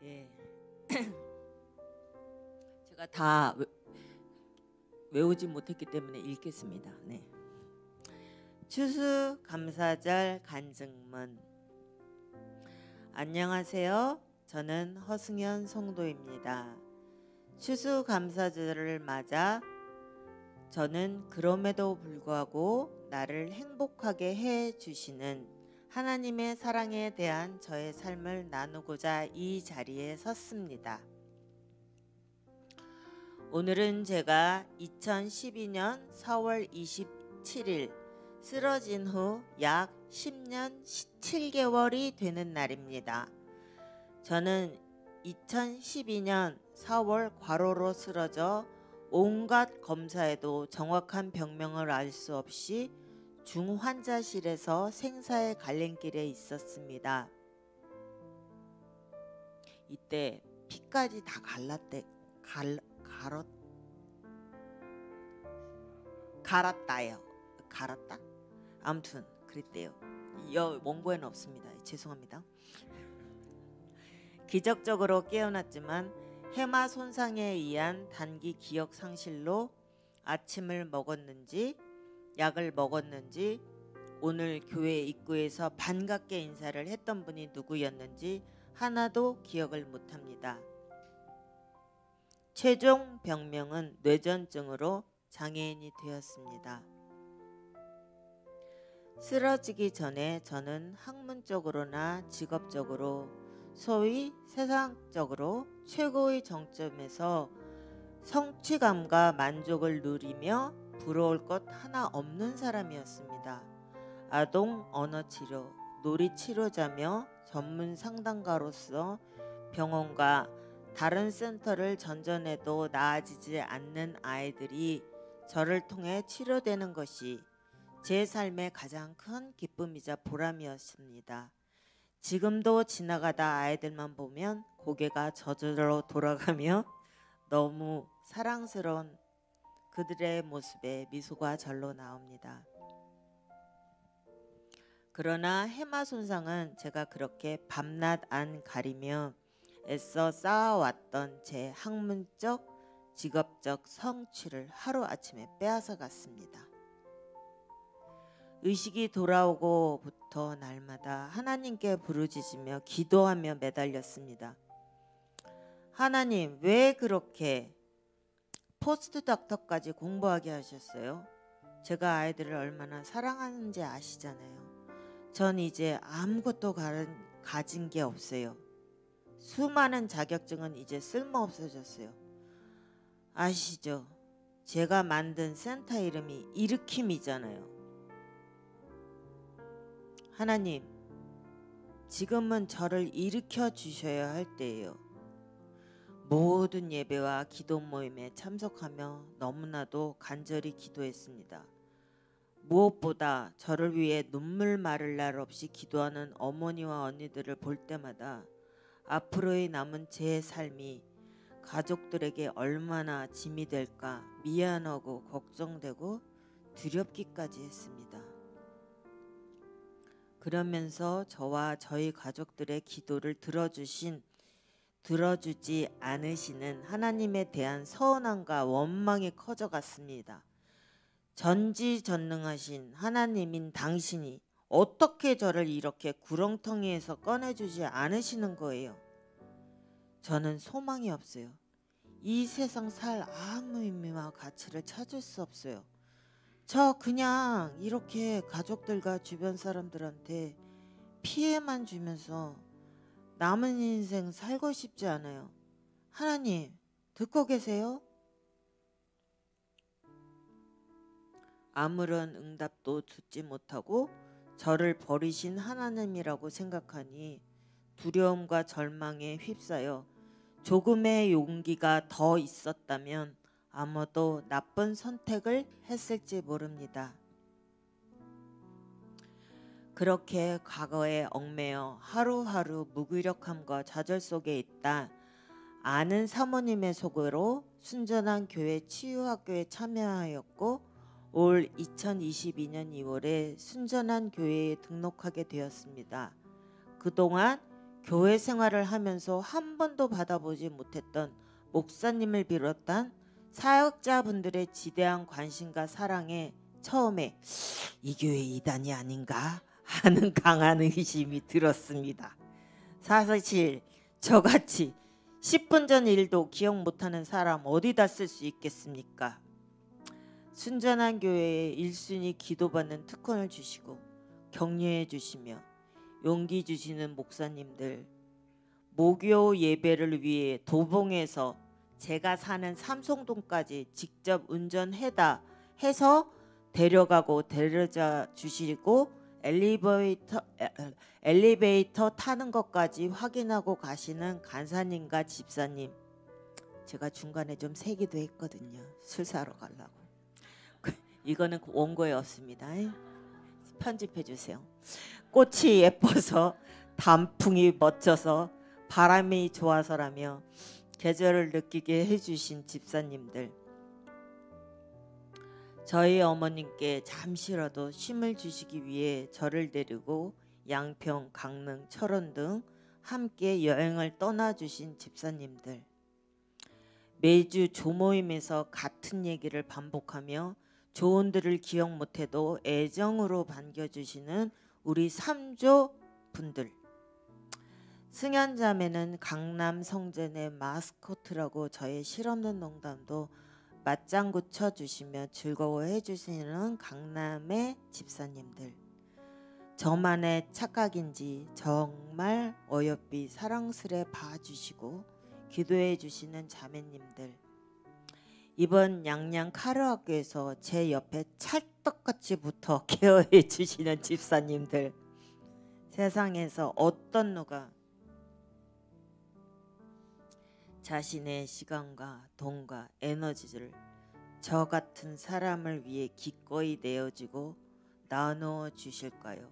예. 제가 다 외우지 못했기 때문에 읽겠습니다. 네. 추수감사절 간증문. 안녕하세요. 저는 허승현 성도입니다. 추수감사절을 맞아 저는 그럼에도 불구하고 나를 행복하게 해 주시는 하나님의 사랑에 대한 저의 삶을 나누고자 이 자리에 섰습니다. 오늘은 제가 2012년 4월 27일 쓰러진 후 약 10년 17개월이 되는 날입니다. 저는 2012년 4월 과로로 쓰러져 온갖 검사에도 정확한 병명을 알 수 없이 중환자실에서 생사의 갈림길에 있었습니다. 이때 피까지 다 갈았다요. 갈았다? 아무튼 그랬대요. 원고에는 없습니다. 죄송합니다. 기적적으로 깨어났지만 해마 손상에 의한 단기 기억 상실로 아침을 먹었는지 약을 먹었는지 오늘 교회 입구에서 반갑게 인사를 했던 분이 누구였는지 하나도 기억을 못합니다. 최종 병명은 뇌전증으로 장애인이 되었습니다. 쓰러지기 전에 저는 학문적으로나 직업적으로 소위 세상적으로 최고의 정점에서 성취감과 만족을 누리며 부러울 것 하나 없는 사람이었습니다. 아동 언어치료, 놀이치료자며 전문 상담가로서 병원과 다른 센터를 전전해도 나아지지 않는 아이들이 저를 통해 치료되는 것이 제 삶의 가장 큰 기쁨이자 보람이었습니다. 지금도 지나가다 아이들만 보면 고개가 저절로 돌아가며 너무 사랑스러운 그들의 모습에 미소가 절로 나옵니다. 그러나 해마 손상은 제가 그렇게 밤낮 안 가리며 애써 쌓아왔던 제 학문적, 직업적 성취를 하루아침에 빼앗아 갔습니다. 의식이 돌아오고부터 날마다 하나님께 부르짖으며 기도하며 매달렸습니다. 하나님, 왜 그렇게 포스트닥터까지 공부하게 하셨어요? 제가 아이들을 얼마나 사랑하는지 아시잖아요. 전 이제 아무것도 가진 게 없어요. 수많은 자격증은 이제 쓸모 없어졌어요. 아시죠? 제가 만든 센터 이름이 일으킴이잖아요. 하나님, 지금은 저를 일으켜 주셔야 할 때예요. 모든 예배와 기도 모임에 참석하며 너무나도 간절히 기도했습니다. 무엇보다 저를 위해 눈물 마를 날 없이 기도하는 어머니와 언니들을 볼 때마다 앞으로의 남은 제 삶이 가족들에게 얼마나 짐이 될까 미안하고 걱정되고 두렵기까지 했습니다. 그러면서 저와 저희 가족들의 기도를 들어주지 않으시는 하나님에 대한 서운함과 원망이 커져갔습니다. 전지전능하신 하나님인 당신이 어떻게 저를 이렇게 구렁텅이에서 꺼내주지 않으시는 거예요? 저는 소망이 없어요. 이 세상 살 아무 의미와 가치를 찾을 수 없어요. 저 그냥 이렇게 가족들과 주변 사람들한테 피해만 주면서 남은 인생 살고 싶지 않아요. 하나님, 듣고 계세요? 아무런 응답도 듣지 못하고 저를 버리신 하나님이라고 생각하니 두려움과 절망에 휩싸여 조금의 용기가 더 있었다면 아마도 나쁜 선택을 했을지 모릅니다. 그렇게 과거에 얽매여 하루하루 무기력함과 좌절 속에 있다 아는 사모님의 소개로 순전한 교회 치유학교에 참여하였고 올 2022년 2월에 순전한 교회에 등록하게 되었습니다. 그동안 교회 생활을 하면서 한 번도 받아보지 못했던 목사님을 비롯한 사역자분들의 지대한 관심과 사랑에 처음에 이 교회 이단이 아닌가 하는 강한 의심이 들었습니다. 사실 저같이 10분 전 일도 기억 못하는 사람 어디다 쓸 수 있겠습니까? 순전한 교회에 1순위 기도받는 특권을 주시고 격려해 주시며 용기 주시는 목사님들, 목요 예배를 위해 도봉에서 제가 사는 삼성동까지 직접 운전해다 해서 데려가고 데려다 주시고 엘리베이터 타는 것까지 확인하고 가시는 간사님과 집사님, 제가 중간에 좀 세기도 했거든요. 술 사러 가려고. 이거는 원고에 없습니다. 편집해 주세요. 꽃이 예뻐서 단풍이 멋져서 바람이 좋아서라며 계절을 느끼게 해주신 집사님들, 저희 어머님께 잠시라도 쉼을 주시기 위해 저를 데리고 양평, 강릉, 철원 등 함께 여행을 떠나주신 집사님들, 매주 조모임에서 같은 얘기를 반복하며 조언들을 기억 못해도 애정으로 반겨주시는 우리 3조 분들, 승연자매는 강남 성전의 마스코트라고 저의 실없는 농담도 맞장구 쳐주시며 즐거워해 주시는 강남의 집사님들, 저만의 착각인지 정말 어여삐 사랑스레 봐주시고 기도해 주시는 자매님들, 이번 양양 카르학교에서 제 옆에 찰떡같이 붙어 케어해 주시는 집사님들, 세상에서 어떤 누가 자신의 시간과 돈과 에너지를 저 같은 사람을 위해 기꺼이 내어주고 나누어 주실까요?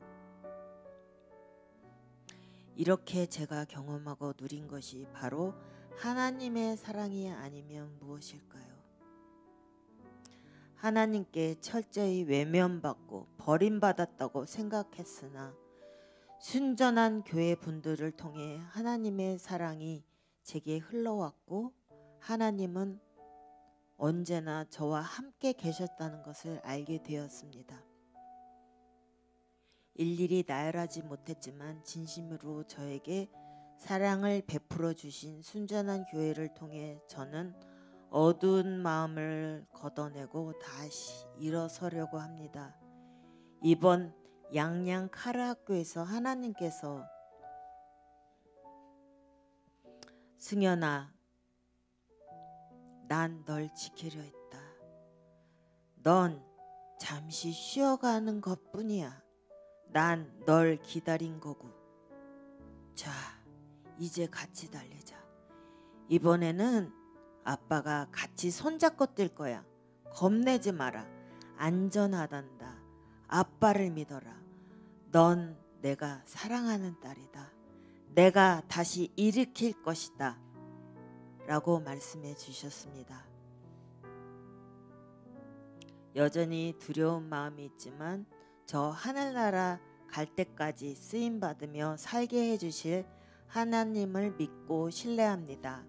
이렇게 제가 경험하고 누린 것이 바로 하나님의 사랑이 아니면 무엇일까요? 하나님께 철저히 외면받고 버림받았다고 생각했으나 순전한 교회 분들을 통해 하나님의 사랑이 제게 흘러왔고 하나님은 언제나 저와 함께 계셨다는 것을 알게 되었습니다. 일일이 나열하지 못했지만 진심으로 저에게 사랑을 베풀어 주신 순전한 교회를 통해 저는 어두운 마음을 걷어내고 다시 일어서려고 합니다. 이번 양양 카르학교에서 하나님께서 승연아, 난 널 지키려 했다. 넌 잠시 쉬어가는 것뿐이야. 난 널 기다린 거고. 자, 이제 같이 달리자. 이번에는 아빠가 같이 손잡고 뛸 거야. 겁내지 마라. 안전하단다. 아빠를 믿어라. 넌 내가 사랑하는 딸이다. 내가 다시 일으킬 것이다. 라고 말씀해 주셨습니다. 여전히 두려운 마음이 있지만 저 하늘나라 갈 때까지 쓰임받으며 살게 해주실 하나님을 믿고 신뢰합니다.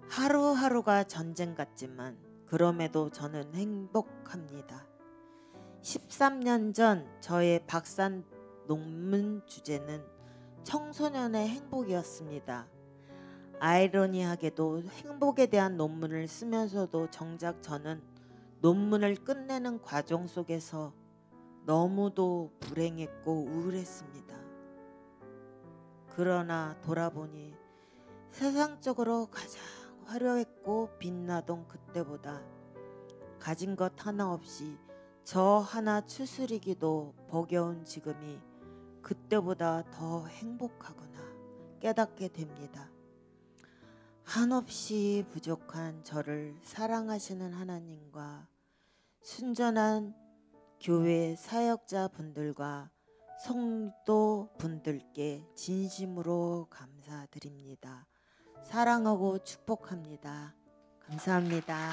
하루하루가 전쟁 같지만 그럼에도 저는 행복합니다. 13년 전 저의 박사 논문 주제는 청소년의 행복이었습니다. 아이러니하게도 행복에 대한 논문을 쓰면서도 정작 저는 논문을 끝내는 과정 속에서 너무도 불행했고 우울했습니다. 그러나 돌아보니 세상적으로 가장 화려했고 빛나던 그때보다 가진 것 하나 없이 저 하나 추스리기도 버거운 지금이 그때보다 더 행복하구나 깨닫게 됩니다. 한없이 부족한 저를 사랑하시는 하나님과 순전한 교회 사역자 분들과 성도 분들께 진심으로 감사드립니다. 사랑하고 축복합니다. 감사합니다.